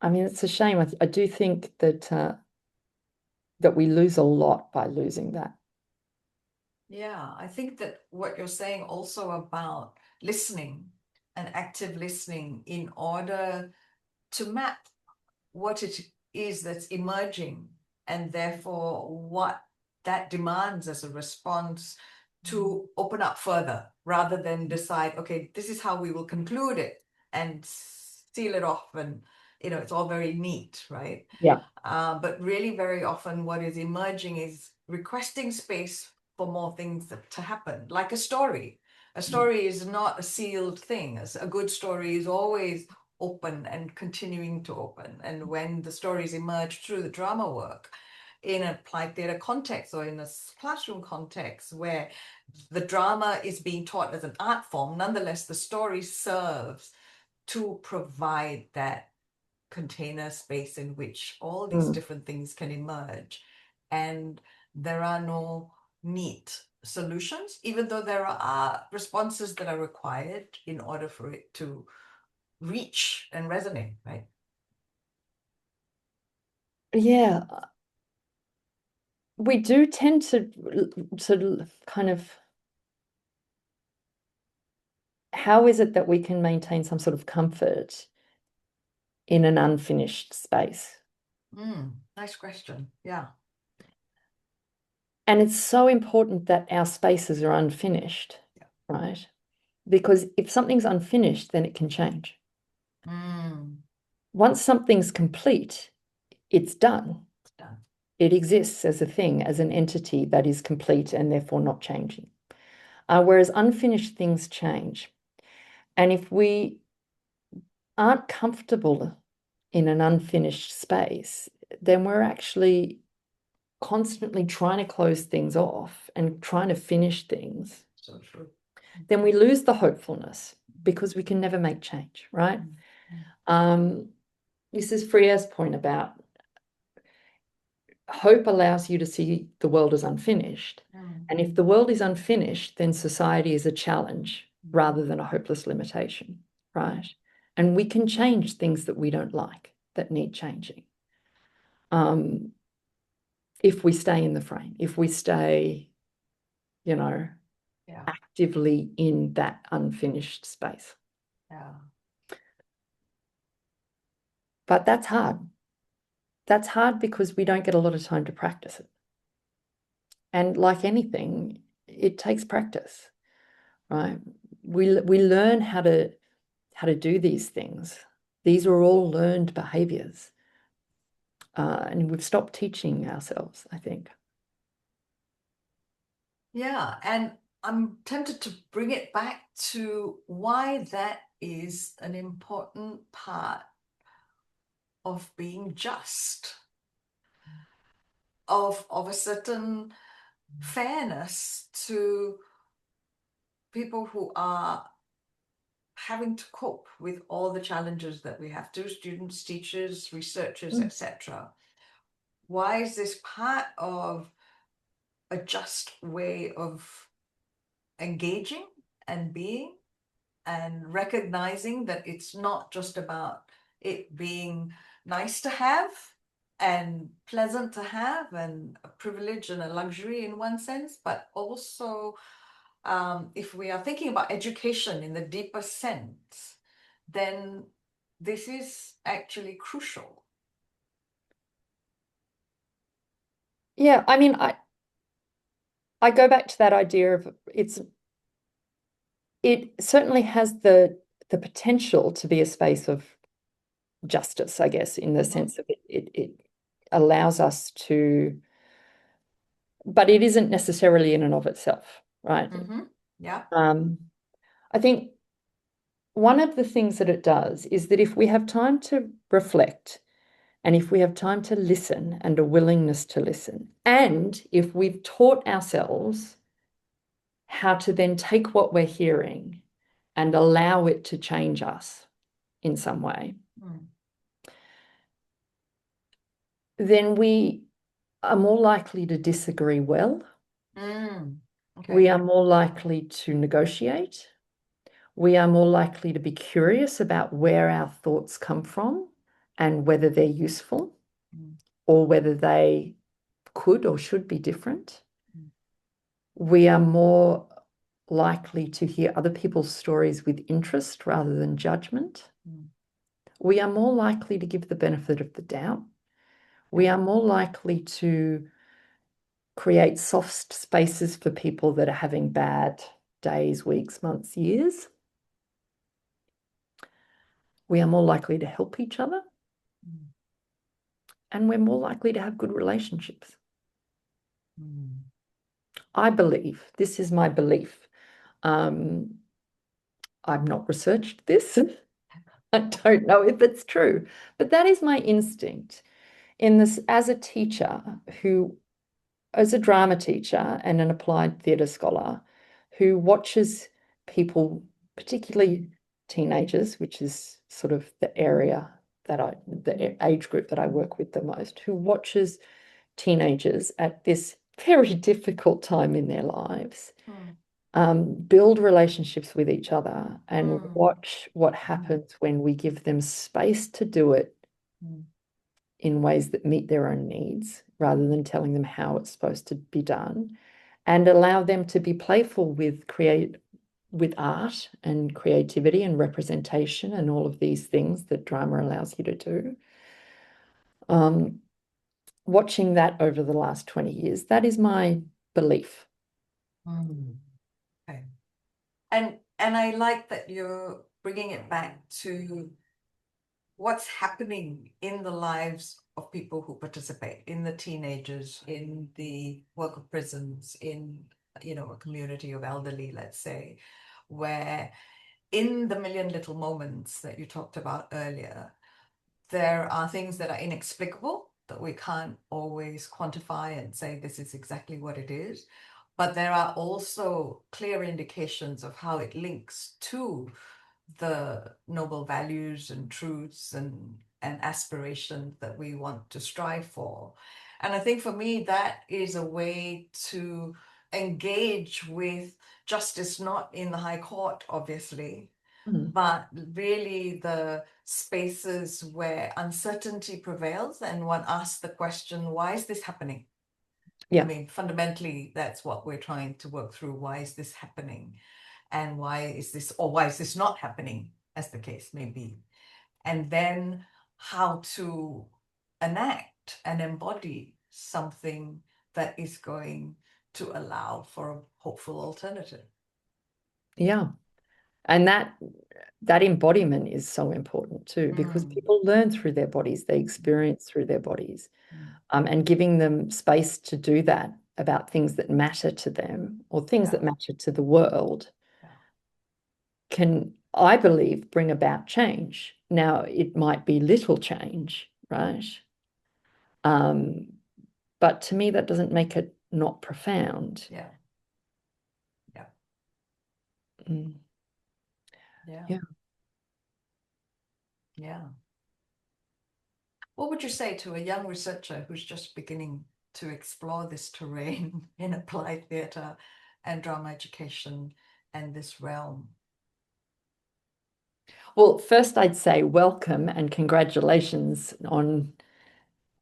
S2: I mean, it's a shame. I do think that that we lose a lot by losing that.
S1: Yeah, I think that what you're saying also about listening and active listening in order to map what it is that's emerging and therefore what that demands as a response to open up further rather than decide, okay, this is how we will conclude it and seal it off and it's all very neat, right?
S2: Yeah.
S1: But really very often what is emerging is requesting space for more things to happen, like a story. A story is not a sealed thing. A good story is always open and continuing to open. And when the stories emerge through the drama work in a applied theatre context or in a classroom context where the drama is being taught as an art form, nonetheless, the story serves to provide that container space in which all these different things can emerge. And there are no neat solutions, even though there are responses that are required in order for it to reach and resonate, right?
S2: Yeah. We do tend to kind of, how is it that we can maintain some sort of comfort in an unfinished space?
S1: Nice question. Yeah.
S2: And it's so important that our spaces are unfinished, right? Because if something's unfinished, then it can change. Once something's complete, it's done. It exists as a thing, as an entity that is complete and therefore not changing. Whereas unfinished things change. And if we aren't comfortable in an unfinished space, then we're actually constantly trying to close things off and trying to finish things.
S1: So true.
S2: Then we lose the hopefulness because we can never make change, right? This is Freya's point about hope allows you to see the world as unfinished. And if the world is unfinished, then society is a challenge rather than a hopeless limitation, right? And we can change things that we don't like, that need changing. If we stay in the frame, if we stay, actively in that unfinished space.
S1: Yeah.
S2: But that's hard. That's hard because we don't get a lot of time to practice it. And like anything, it takes practice, right? We learn how to do these things. These are all learned behaviors. And we've stopped teaching ourselves, I think.
S1: Yeah, and I'm tempted to bring it back to why that is an important part of being just, of a certain fairness to people who are having to cope with all the challenges that we have to, students, teachers, researchers, etc. Why is this part of a just way of engaging and being, and recognizing that it's not just about it being nice to have and pleasant to have and a privilege and a luxury in one sense, but also if we are thinking about education in the deeper sense, then this is actually crucial.
S2: Yeah, I mean, I go back to that idea of it certainly has the potential to be a space of justice, I guess, in the sense of it allows us to, but it isn't necessarily in and of itself, right?
S1: Yeah.
S2: I think one of the things that it does is that if we have time to reflect, and if we have time to listen and a willingness to listen, and if we've taught ourselves how to then take what we're hearing and allow it to change us in some way, then we are more likely to disagree well.
S1: Okay.
S2: We are more likely to negotiate. We are more likely to be curious about where our thoughts come from and whether they're useful or whether they could or should be different. We are more likely to hear other people's stories with interest rather than judgment. We are more likely to give the benefit of the doubt. We are more likely to create soft spaces for people that are having bad days, weeks, months, years. We are more likely to help each other. And we're more likely to have good relationships. I believe, this is my belief. I've not researched this. I don't know if it's true, but that is my instinct in this as a teacher who, as a drama teacher and an applied theatre scholar who watches people, particularly teenagers, which is sort of the area that the age group that I work with the most, who watches teenagers at this very difficult time in their lives, build relationships with each other and watch what happens when we give them space to do it in ways that meet their own needs rather than telling them how it's supposed to be done, and allow them to be playful with art and creativity and representation and all of these things that drama allows you to do. Watching that over the last 20 years, that is my belief.
S1: Okay. And I like that you're bringing it back to what's happening in the lives of people who participate, in the teenagers, in the work of prisons, in, a community of elderly, let's say, where in the million little moments that you talked about earlier, there are things that are inexplicable that we can't always quantify and say this is exactly what it is. But there are also clear indications of how it links to the noble values and truths and aspirations that we want to strive for. And I think for me, that is a way to engage with justice, not in the High Court, obviously, but really the spaces where uncertainty prevails and one asks the question, why is this happening?
S2: Yeah.
S1: I mean, fundamentally, that's what we're trying to work through. Why is this happening? And why is this not happening, as the case may be? And then how to enact and embody something that is going to allow for a hopeful alternative.
S2: Yeah. And that embodiment is so important too, because people learn through their bodies, they experience through their bodies. And giving them space to do that about things that matter to them or things that matter to the world can, I believe, bring about change. Now, it might be little change, right? But to me, that doesn't make it not profound.
S1: Yeah. Yeah.
S2: Mm.
S1: Yeah.
S2: Yeah.
S1: Yeah. What would you say to a young researcher who's just beginning to explore this terrain in applied theatre and drama education and this realm?
S2: Well, first I'd say welcome and congratulations on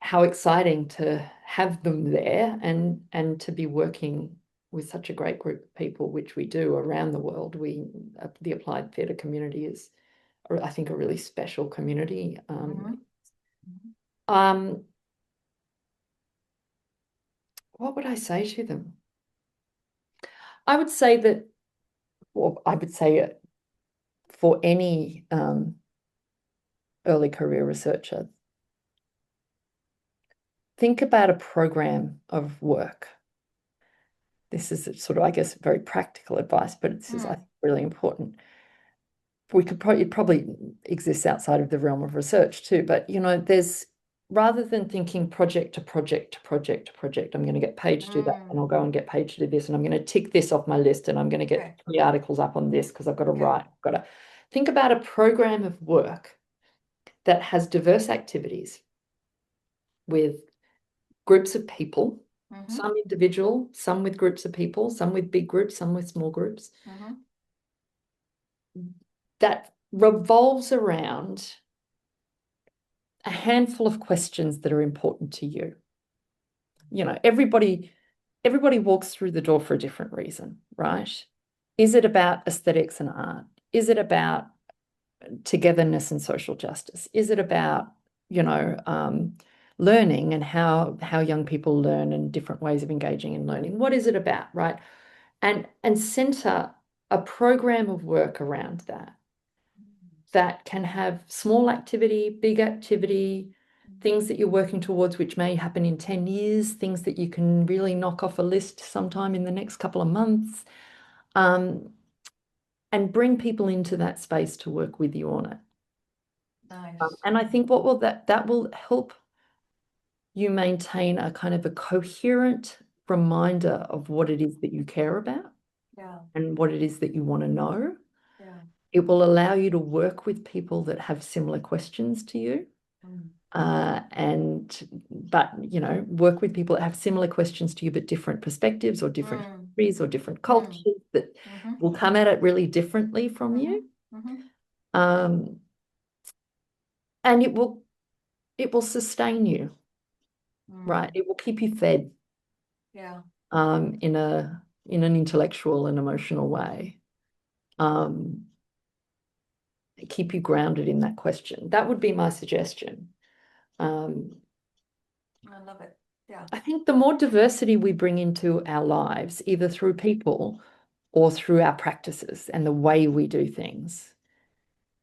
S2: how exciting to have them there and to be working with such a great group of people, which we do around the world. The applied theatre community is, I think, a really special community. What would I say to them? I would say that, or I would say for any early career researcher, think about a program of work. This is sort of, I guess, very practical advice, but this is, I think, really important. It probably exists outside of the realm of research too, but there's, rather than thinking project to project to project to project, I'm going to get paid to do that, and I'll go and get paid to do this, and I'm going to tick this off my list, and I'm going to get 3 articles up on this because I've got to write. I've got to think about a program of work that has diverse activities with groups of people, some individual, some with groups of people, some with big groups, some with small groups, that revolves around a handful of questions that are important to you. Everybody walks through the door for a different reason, right? Is it about aesthetics and art? Is it about togetherness and social justice? Is it about, learning and how young people learn and different ways of engaging in learning? What is it about, right? And center a program of work around that can have small activity, big activity, things that you're working towards, which may happen in 10 years, things that you can really knock off a list sometime in the next couple of months, and bring people into that space to work with you on it.
S1: Nice.
S2: And I think that will help you maintain a kind of a coherent reminder of what it is that you care about and what it is that you want to know. It will allow you to work with people that have similar questions to you. Work with people that have similar questions to you, but different perspectives or different histories or different cultures that will come at it really differently from you. And it will sustain you, right? It will keep you fed. In an intellectual and emotional way. Keep you grounded in that question. That would be my suggestion.
S1: I love it. Yeah.
S2: I think the more diversity we bring into our lives, either through people or through our practices and the way we do things,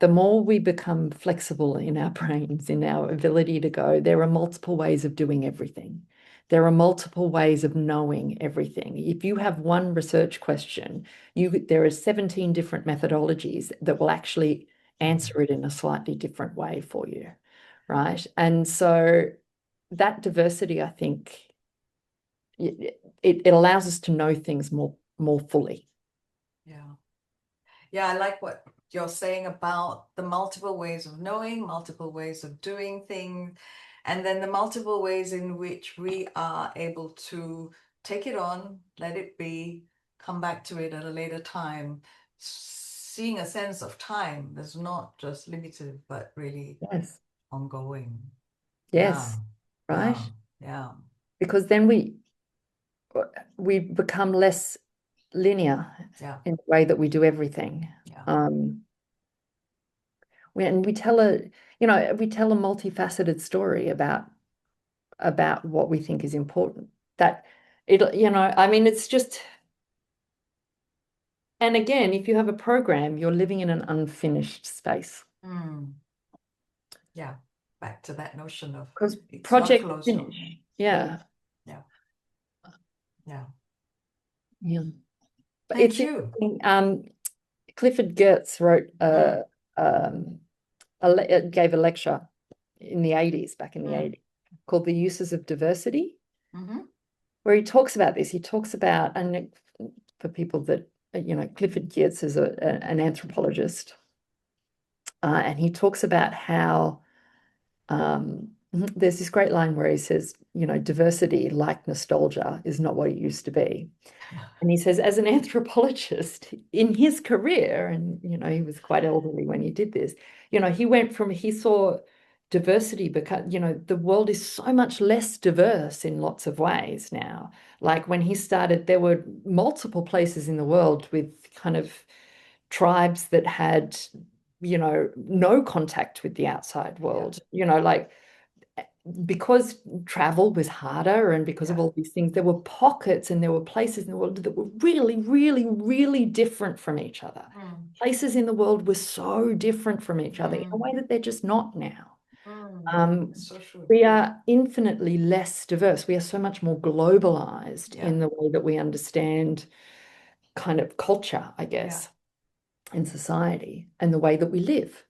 S2: the more we become flexible in our brains, in our ability to go, there are multiple ways of doing everything. There are multiple ways of knowing everything. If you have one research question, there are 17 different methodologies that will actually answer it in a slightly different way for you, right? And so that diversity, I think, it allows us to know things more fully.
S1: Yeah. Yeah, I like what you're saying about the multiple ways of knowing, multiple ways of doing things, and then the multiple ways in which we are able to take it on, let it be, come back to it at a later time, seeing a sense of time that's not just limited, but really ongoing.
S2: Yes,
S1: Yeah.
S2: right?
S1: Yeah.
S2: Because then we become less linear in the way that we do everything. We tell a multifaceted story about what we think is important. That I mean, it's just, and again, if you have a program, you're living in an unfinished space.
S1: Yeah, back to that notion of
S2: Because
S1: it's
S2: project
S1: not closed
S2: finish.
S1: door.
S2: Yeah.
S1: Yeah. Yeah.
S2: Yeah. But
S1: Thank
S2: it's
S1: you.
S2: interesting. Clifford Geertz wrote gave a lecture in the 80s, back in the 80s, called The Uses of Diversity, where he talks about this. He talks about, and for people that, Clifford Geertz is an anthropologist, and he talks about how there's this great line where he says, diversity, like nostalgia, is not what it used to be. And he says, as an anthropologist in his career, and he was quite elderly when he did this, he saw diversity because, the world is so much less diverse in lots of ways now. Like when he started, there were multiple places in the world with kind of tribes that had, no contact with the outside world, like because travel was harder and because of all these things, there were pockets and there were places in the world that were really, really, really different from each other. Places in the world were so different from each other in a way that they're just not now.
S1: So true.
S2: We are infinitely less diverse. We are so much more globalized in the way that we understand kind of culture, I guess, in society and the way that we live.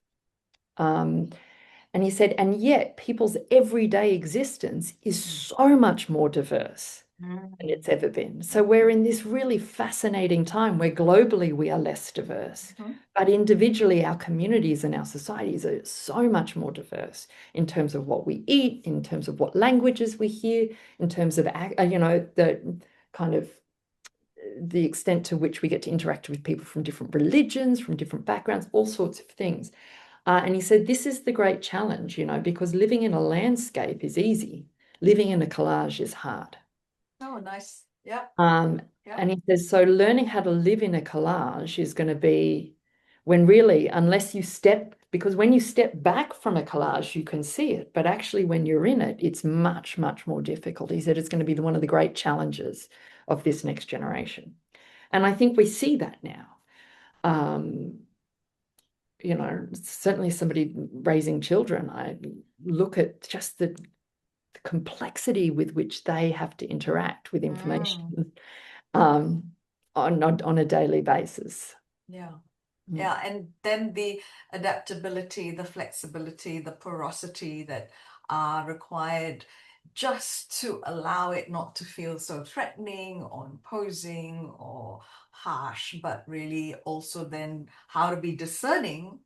S2: And he said, and yet people's everyday existence is so much more diverse than it's ever been. So we're in this really fascinating time where globally we are less diverse, but individually our communities and our societies are so much more diverse in terms of what we eat, in terms of what languages we hear, in terms of, the kind of the extent to which we get to interact with people from different religions, from different backgrounds, all sorts of things. And he said, this is the great challenge, because living in a landscape is easy. Living in a collage is hard.
S1: Oh, nice. Yeah.
S2: And he says, so learning how to live in a collage is going to be when really, unless you because when you step back from a collage, you can see it. But actually, when you're in it, it's much, much more difficult. He said it's going to be one of the great challenges of this next generation. And I think we see that now. Certainly somebody raising children, I look at just the complexity with which they have to interact with information on a daily basis.
S1: Yeah. Yeah. And then the adaptability, the flexibility, the porosity that are required just to allow it not to feel so threatening or imposing or harsh, but really also then how to be discerning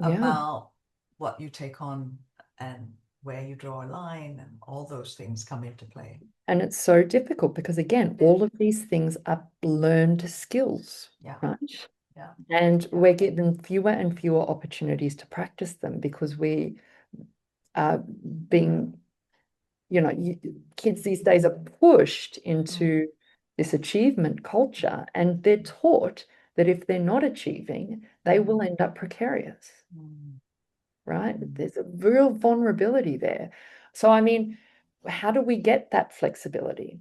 S1: about what you take on and where you draw a line, and all those things come into play.
S2: And it's so difficult because, again, all of these things are learned skills, right?
S1: Yeah.
S2: And we're given fewer and fewer opportunities to practice them because we are being, kids these days are pushed into this achievement culture, and they're taught that if they're not achieving, they will end up precarious, right? There's a real vulnerability there. So, I mean, how do we get that flexibility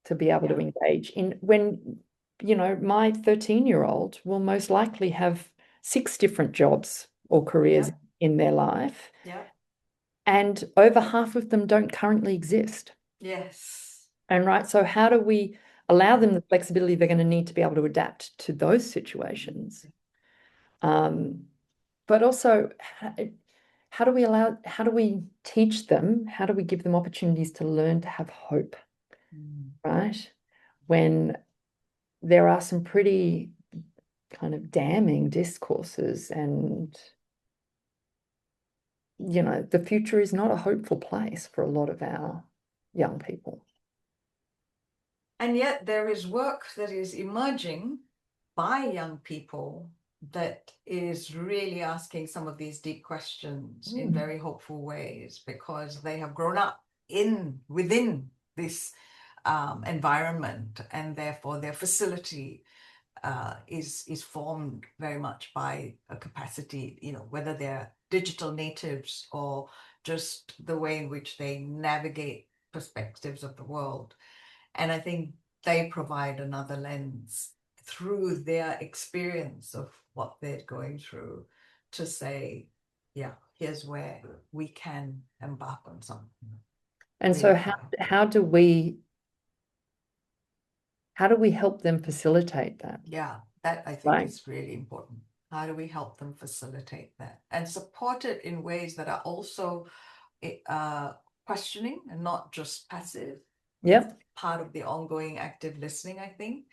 S2: to be able to engage in when, my 13-year-old will most likely have 6 different jobs or careers in their life. And over half of them don't currently exist.
S1: Yes.
S2: And right, so how do we allow them the flexibility they're going to need to be able to adapt to those situations? But also, how do we teach them, how do we give them opportunities to learn to have hope, right? When there are some pretty kind of damning discourses and the future is not a hopeful place for a lot of our young people.
S1: And yet there is work that is emerging by young people that is really asking some of these deep questions in very hopeful ways, because they have grown up within this environment, and therefore their facility is formed very much by a capacity, whether they're digital natives or just the way in which they navigate perspectives of the world. And I think they provide another lens through their experience of what they're going through to say, yeah, here's where we can embark on something.
S2: And
S1: Really
S2: so
S1: fun.
S2: how do we help them facilitate that?
S1: Yeah, that I think
S2: Right.
S1: is really important. How do we help them facilitate that and support it in ways that are also questioning and not just passive?
S2: Yep.
S1: Part of the ongoing active listening, I think.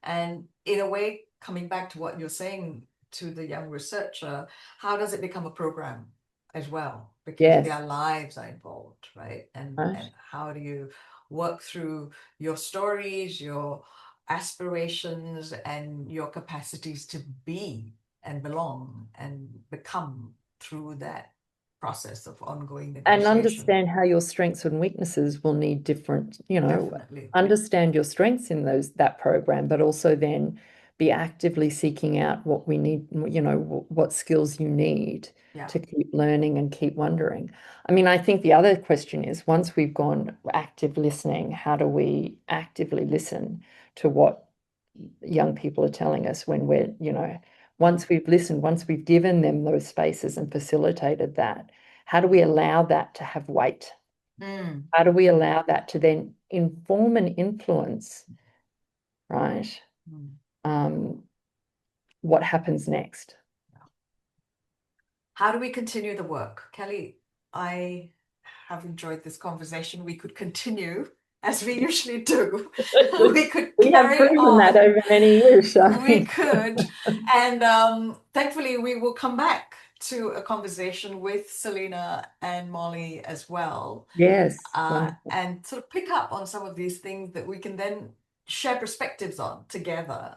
S1: And in a way, coming back to what you're saying to the young researcher, how does it become a program as well? Because
S2: Yes.
S1: their lives are involved, right? And how do you work through your stories, your aspirations, and your capacities to be and belong and become through that process of ongoing negotiation.
S2: And understand how your strengths and weaknesses will need different,
S1: Definitely.
S2: understand your strengths in that program, but also then be actively seeking out what we need, what skills you need to keep learning and keep wondering. I mean, I think the other question is, once we've gone active listening, how do we actively listen to what young people are telling us when we're, once we've listened, once we've given them those spaces and facilitated that, how do we allow that to have weight? How do we allow that to then inform and influence, right? What happens next?
S1: How do we continue the work? Kelly, I have enjoyed this conversation. We could continue as we usually do. We have
S2: proven
S1: on.
S2: That over many years.
S1: We could. And thankfully, we will come back to a conversation with Selina and Molly as well.
S2: Yes.
S1: And sort of pick up on some of these things that we can then share perspectives on together.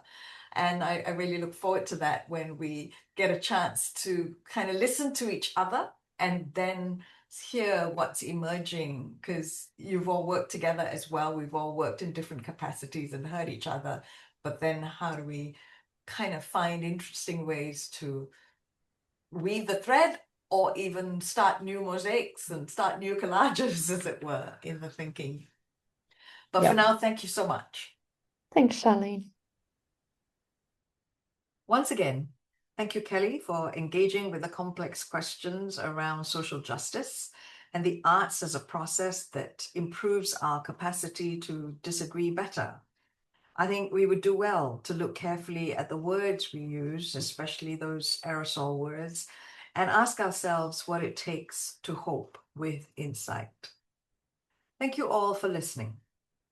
S1: And I really look forward to that when we get a chance to kind of listen to each other and then hear what's emerging, because you've all worked together as well. We've all worked in different capacities and heard each other. But then how do we kind of find interesting ways to weave the thread or even start new mosaics and start new collages, as it were, in the thinking. But for now, thank you so much.
S2: Thanks, Charlene.
S1: Once again, thank you, Kelly, for engaging with the complex questions around social justice and the arts as a process that improves our capacity to disagree better. I think we would do well to look carefully at the words we use, especially those aerosol words, and ask ourselves what it takes to hope with insight. Thank you all for listening.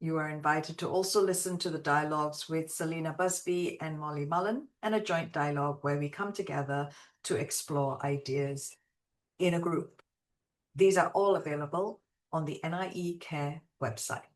S1: You are invited to also listen to the dialogues with Selina Busby and Molly Mullen, and a joint dialogue where we come together to explore ideas in a group. These are all available on the NIE Care website.